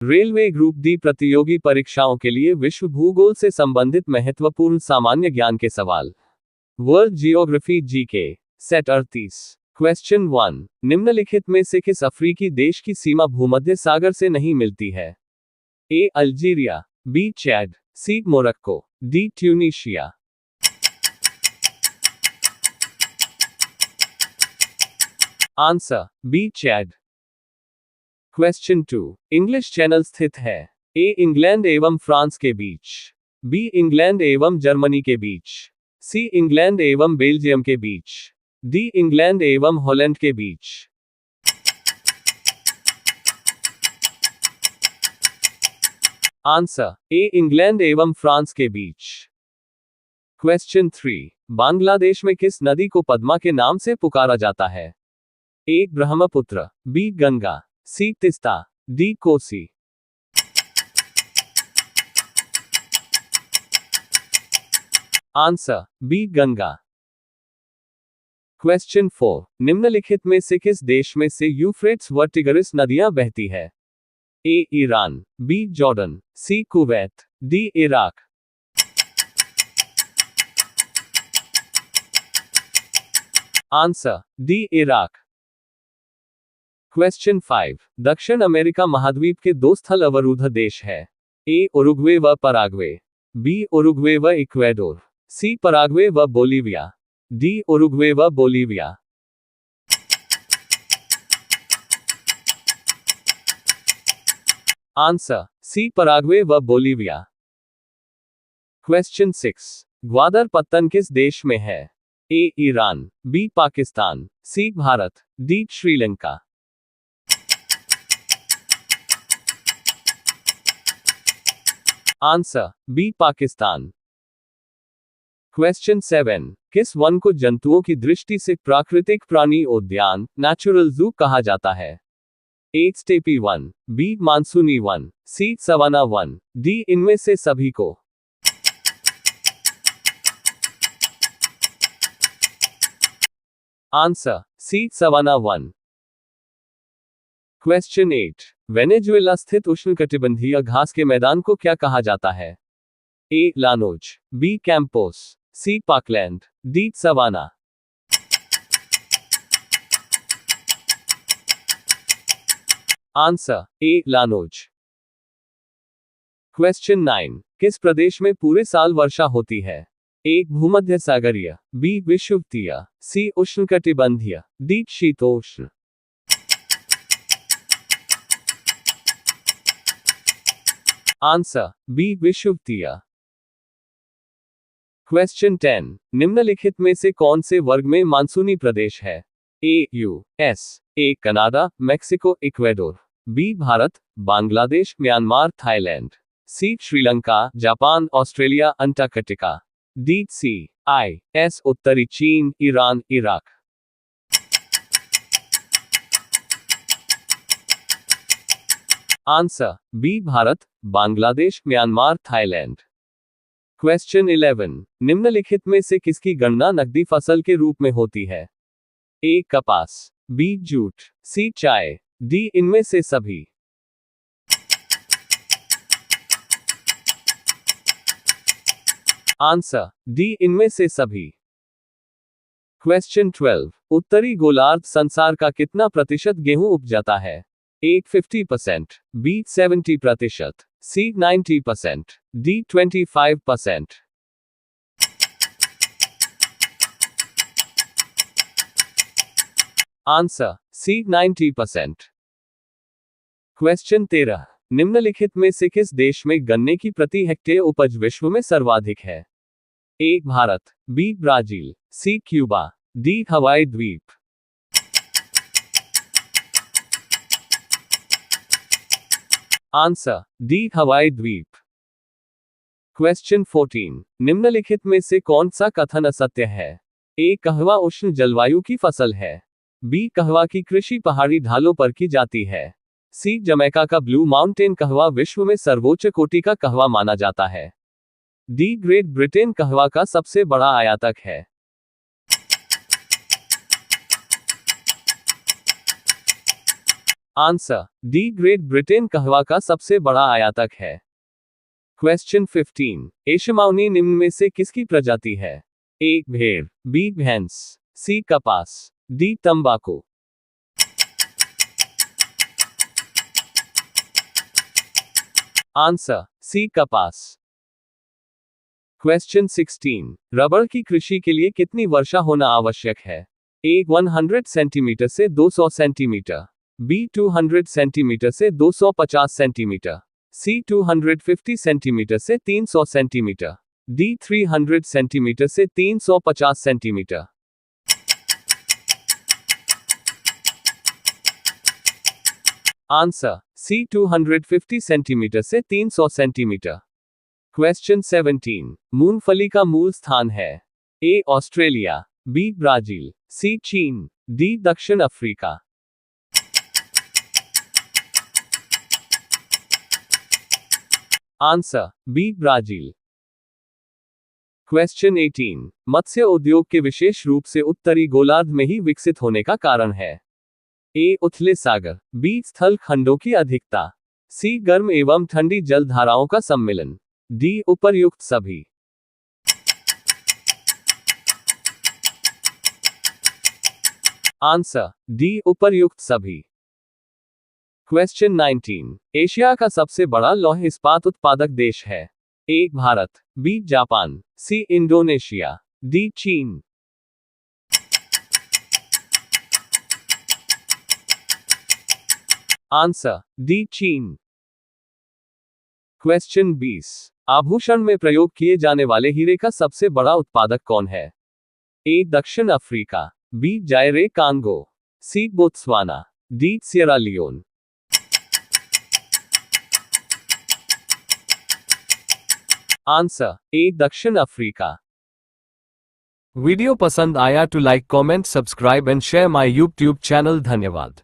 Railway group D प्रतियोगी परीक्षाओं के लिए विश्व भूगोल से संबंधित महत्वपूर्ण सामान्य ज्ञान के सवाल। World geography GK set 38। Question 1। निम्नलिखित में से किस अफ्रीकी देश की सीमा भूमध्य सागर से नहीं मिलती है? A Algeria, B Chad, C Morocco, D Tunisia. Answer B Chad. Question 2। English Channel स्थित है? ए इंग्लैंड एवं फ्रांस के बीच, बी इंग्लैंड एवं जर्मनी के बीच, सी इंग्लैंड एवं बेल्जियम के बीच, डी इंग्लैंड एवं हॉलैंड के बीच। आंसर ए इंग्लैंड एवं फ्रांस के बीच। क्वेश्चन 3। बांग्लादेश में किस नदी को पद्मा के नाम से पुकारा जाता है? A Brahmaputra, B Ganga, C Teesta, D Kosi. Answer B Ganga. Question 4। निम्नलिखित में से किस देश में से यूफ्रेट्स व टिग्रिस नदियां बहती है? A Iran, B Jordan, C Kuwait, D Iraq. Answer D Iraq. Question 5। दक्षिण अमेरिका महाद्वीप के दो स्थल अवरुद्ध देश है? ए उरुग्वे व पराग्वे, बी उरुग्वे व इक्वेडोर, सी पराग्वे व बोलीविया, डी उरुग्वे व बोलीविया। आंसर सी पराग्वे व बोलीविया। क्वेश्चन 6। ग्वादर पत्तन किस देश में है? A Iran, B Pakistan, C Bharat, D Sri Lanka. Answer B Pakistan. Question 7। किस वन को जंतुओं की दृष्टि से प्राकृतिक प्राणी उद्यान नेचुरल जू कहा जाता है? ए स्टेपी वन, बी मानसूनी वन, सी सवाना वन, डी इनमें से सभी को। आंसर सी सवाना वन। क्वेश्चन 8। वेनेजुएला स्थित उष्णकटिबंधीय घास के मैदान को क्या कहा जाता है? A llanos, B campos, C parkland, D savanna. Answer A llanos. Question 9। किस प्रदेश में पूरे साल वर्षा होती है? ए भूमध्य सागरीय, बी विषुवतीय, सी उष्णकटिबंधीय, डी शीतोष्ण। आंसर बी विषुवतीय। क्वेश्चन 10। निम्नलिखित में से कौन से वर्ग में मानसूनी प्रदेश है? A US, A Canada, Mexico, Ecuador, B Bharat, Bangladesh, Myanmar, Thailand, C Sri Lanka, Japan, Australia, Antarctica, D C I S उत्तरी चीन, Iran, Iraq. Answer B Bharat, Bangladesh, Myanmar, Thailand. Question 11। निम्नलिखित में से किसकी गणना नकदी फसल के रूप में होती है? ए कपास, बी जूट, सी चाय, डी इनमें से सभी। आंसर डी इनमें से सभी। क्वेश्चन 12। उत्तरी गोलार्ध संसार का कितना प्रतिशत गेहूं उपजाता है? A 50%, B 70%, C 90%, D 25%। Answer C 90%। Question 13। निम्नलिखित में से किस देश में गन्ने की प्रति हेक्टेयर उपज विश्व में सर्वाधिक है? ए भारत, बी ब्राजील, सी क्यूबा, डी हवाई द्वीप। आंसर डी हवाई द्वीप। क्वेश्चन 14। निम्नलिखित में से कौन सा कथन असत्य है? ए कहवा उष्ण जलवायु की फसल है, बी कहवा की कृषि पहाड़ी ढालों पर की जाती है, सी जमैका का ब्लू माउंटेन कहवा विश्व में सर्वोच्च कोटि का कहवा माना जाता है, डी ग्रेट ब्रिटेन कहवा का सबसे बड़ा आयातक है। आंसर डी, ग्रेट ब्रिटेन कहवा का सबसे बड़ा आयातक है। क्वेश्चन 15, एशमाउनी निम्न में से किसकी प्रजाति है? ए, भेड़, बी, भैंस, सी, कपास, डी, तंबाकू। आंसर सी, कपास। क्वेश्चन 16, रबड़ की कृषि के लिए कितनी वर्षा होना आवश्यक है? ए, 100 सेंटीमीटर से 200 सेंटीमीटर, बी, 200 सेंटीमीटर से 250 सेंटीमीटर, सी, 250 सेंटीमीटर से 300 सेंटीमीटर, डी, 300 सेंटीमीटर से 350 सेंटीमीटर। आंसर सी, 250 सेंटीमीटर से 300 सेंटीमीटर। क्वेश्चन 17, मूंगफली का मूल स्थान है? A, Australia, B, Brazil, C, चीन, डी, दक्षिण अफ्रीका। Answer B, Brazil. क्वेश्चन 18, मत्स्य उद्योग के विशेष रूप से उत्तरी गोलार्ध में ही विकसित होने का कारण है? ए, उथले सागर, बी, स्थल खंडों की अधिकता, सी, गर्म एवं ठंडी जल धाराओं का सम्मिलन, डी, उपर्युक्त सभी। आंसर डी, उपर्युक्त सभी। क्वेश्चन 19, एशिया का सबसे बड़ा लौह इस्पात उत्पादक देश है? ए, भारत, बी, जापान, सी, इंडोनेशिया, डी, चीन। आंसर डी, चीन। क्वेश्चन 20, आभूषण में प्रयोग किए जाने वाले हीरे का सबसे बड़ा उत्पादक कौन है? ए, दक्षिण अफ्रीका, B, Zaire Congo, C, Botswana, D, Sierra Leone. Answer A, दक्षिण अफ्रीका। वीडियो पसंद आया तो like, comment, subscribe and share my YouTube channel. धन्यवाद।